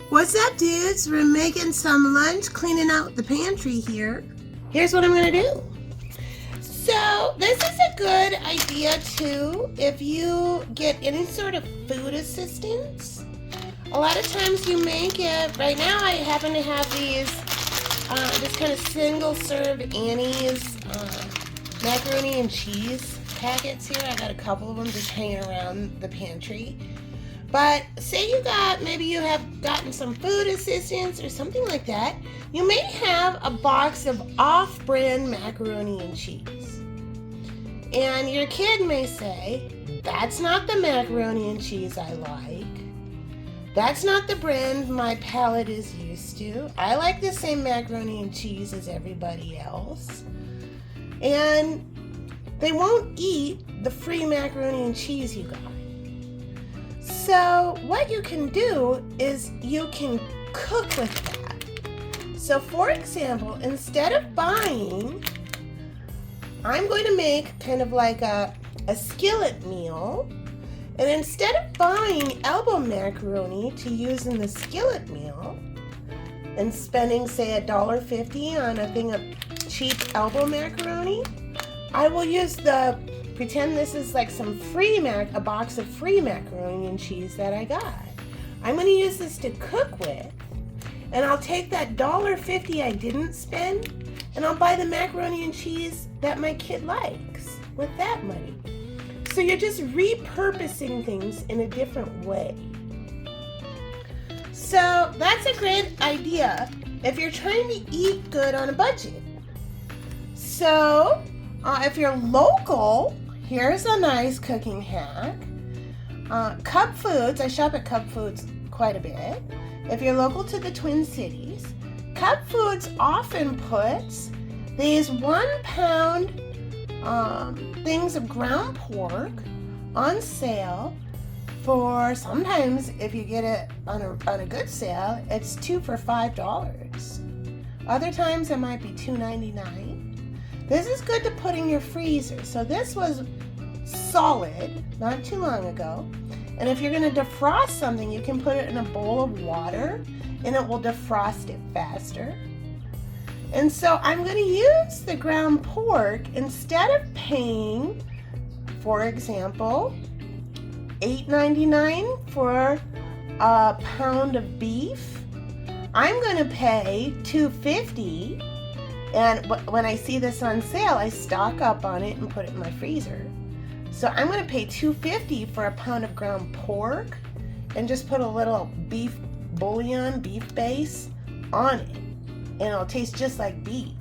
What's up, dudes? We're making some lunch, cleaning out the pantry here. Here's what I'm gonna do. So this is a good idea too if you get any sort of food assistance. A lot of times you make it. Right now I happen to have these this kind of single serve Annie's macaroni and cheese packets here. I got a couple of them just hanging around the pantry. But say maybe you have gotten some food assistance or something like that, you may have a box of off-brand macaroni and cheese. And your kid may say, that's not the macaroni and cheese I like. That's not the brand my palate is used to. I like the same macaroni and cheese as everybody else. And they won't eat the free macaroni and cheese you got. So what you can do is you can cook with that. So for example, instead of buying, I'm going to make kind of like a skillet meal. And instead of buying elbow macaroni to use in the skillet meal and spending say $1.50 on a thing of cheap elbow macaroni, I will use pretend this is like a box of free macaroni and cheese that I got. I'm going to use this to cook with, and I'll take that $1.50 I didn't spend, and I'll buy the macaroni and cheese that my kid likes with that money. So you're just repurposing things in a different way. So that's a great idea if you're trying to eat good on a budget. So if you're local, here's a nice cooking hack. Cub Foods, I shop at Cub Foods quite a bit. If you're local to the Twin Cities, Cub Foods often puts these 1 pound things of ground pork on sale for, sometimes if you get it on a good sale, it's 2 for $5. Other times it might be $2.99. This is good to put in your freezer. So this was solid not too long ago. And if you're going to defrost something, you can put it in a bowl of water and it will defrost it faster. And so I'm going to use the ground pork instead of paying, for example, $8.99 for a pound of beef. I'm going to pay $2.50. And when I see this on sale, I stock up on it and put it in my freezer. So I'm going to pay $2.50 for a pound of ground pork and just put a little beef bouillon, beef base on it. And it'll taste just like beef.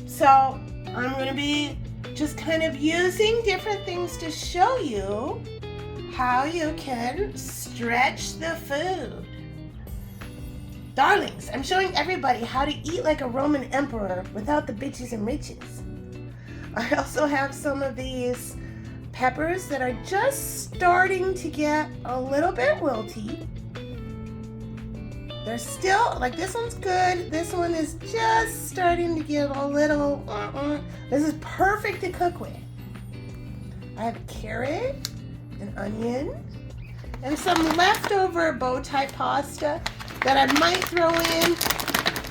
So I'm going to be just kind of using different things to show you how you can stretch the food. Darlings, I'm showing everybody how to eat like a Roman emperor without the bitches and riches. I also have some of these peppers that are just starting to get a little bit wilty. They're still, like this one's good. This one is just starting to get a little, This is perfect to cook with. I have a carrot, an onion, and some leftover bow tie pasta that I might throw in.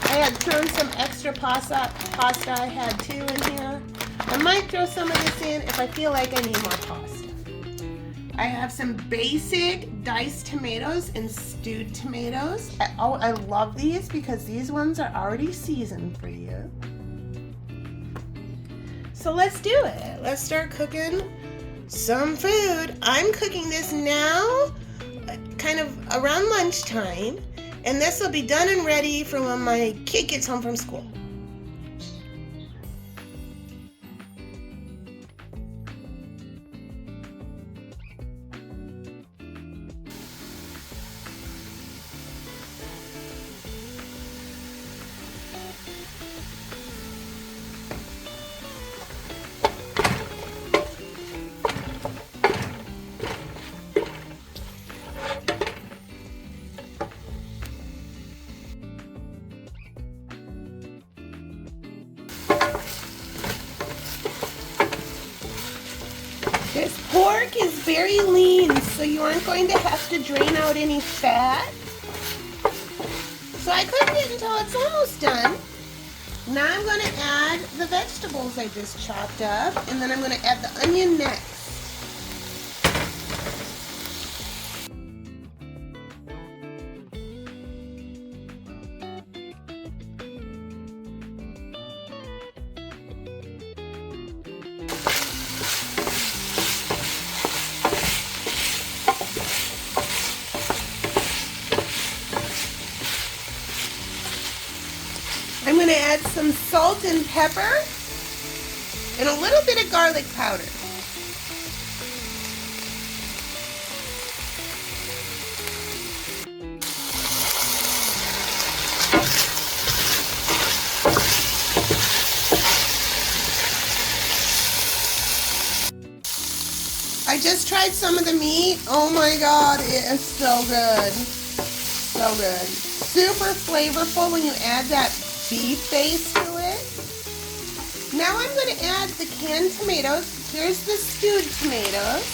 I had thrown some extra pasta I had too in here. I might throw some of this in if I feel like I need more pasta. I have some basic diced tomatoes and stewed tomatoes. I love these because these ones are already seasoned for you. So let's do it. Let's start cooking some food. I'm cooking this now, kind of around lunchtime, and this will be done and ready for when my kid gets home from school. This pork is very lean, so so you aren't going to have to drain out any fat. So I cooked it until it's almost done. Now I'm going to add the vegetables I just chopped up, and then I'm going to add the onion next. I'm going to add some salt and pepper and a little bit of garlic powder. I just tried some of the meat. Oh my God, it is so good. So good. Super flavorful when you add that beef base to it. Now I'm going to add the canned tomatoes. Here's the stewed tomatoes.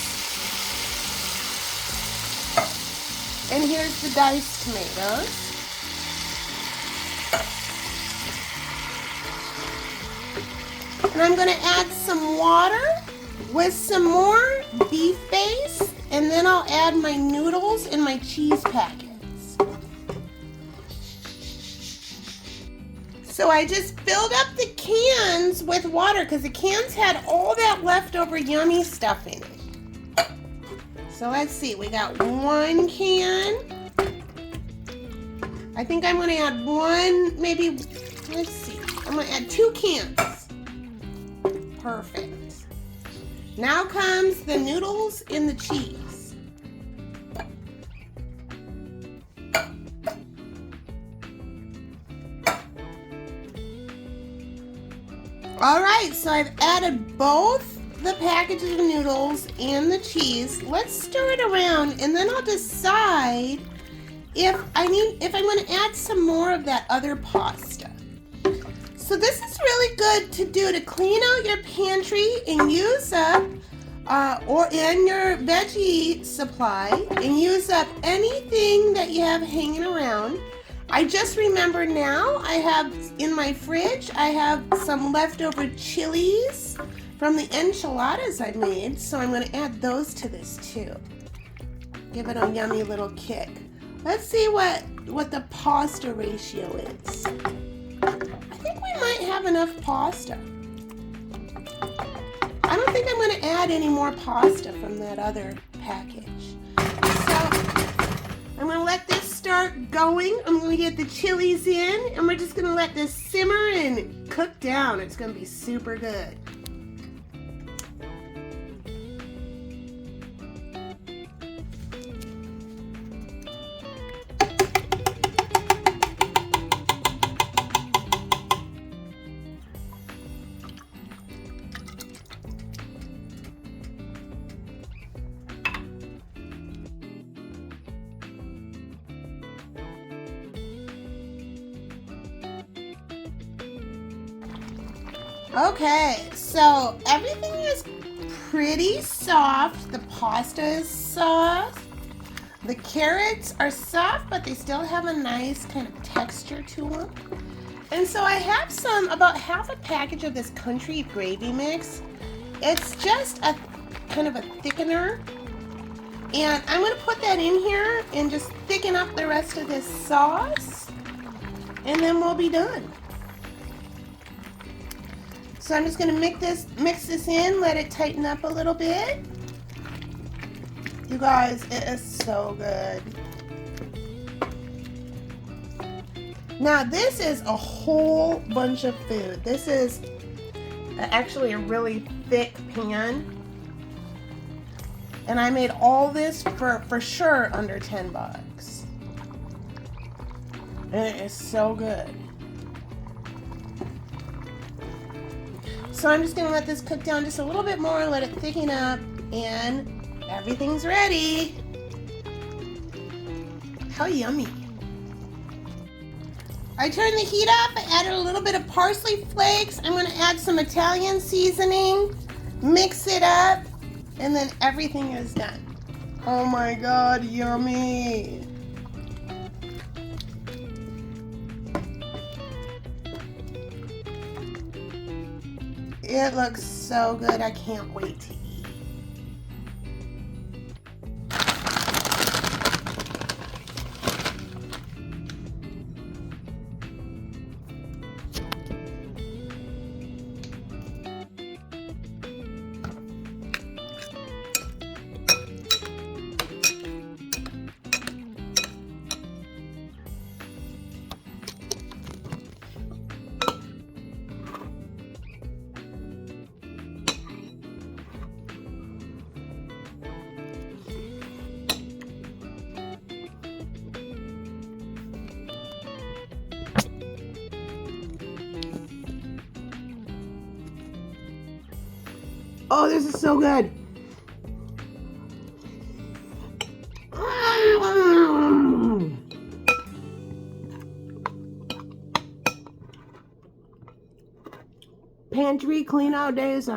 And here's the diced tomatoes. And I'm going to add some water with some more beef base, and then I'll add my noodles and my cheese packets. So I just filled up the cans with water because the cans had all that leftover yummy stuff in it. So let's see, we got one can. I think I'm going to add one, maybe, let's see, I'm going to add 2 cans. Perfect. Now comes the noodles and the cheese. All right, so I've added both the packages of noodles and the cheese. Let's stir it around, and then I'll decide if I'm going to add some more of that other pasta. So this is really good to do to clean out your pantry and use up, or in your veggie supply, and use up anything that you have hanging around. I just remember now I have in my fridge, I have some leftover chilies from the enchiladas I made, so I'm going to add those to this too. Give it a yummy little kick. Let's see what the pasta ratio is. I think we might have enough pasta. I don't think I'm going to add any more pasta from that other package. So I'm going to let this start going. I'm going to get the chilies in, and we're just going to let this simmer and cook down. It's going to be super good. Okay, so everything is pretty soft. The pasta is soft. The carrots are soft, but they still have a nice kind of texture to them. And so I have about half a package of this country gravy mix. It's just a kind of a thickener. And I'm going to put that in here and just thicken up the rest of this sauce. And then we'll be done. So I'm just going to mix this in, let it tighten up a little bit. You guys, it is so good. Now this is a whole bunch of food. This is actually a really thick pan. And I made all this for sure under 10 bucks. And it is so good. So I'm just going to let this cook down just a little bit more, let it thicken up, and everything's ready. How yummy. I turned the heat up, I added a little bit of parsley flakes. I'm going to add some Italian seasoning, mix it up, and then everything is done. Oh my god, yummy. It looks so good. I can't wait to eat. Oh, this is so good. Pantry clean out days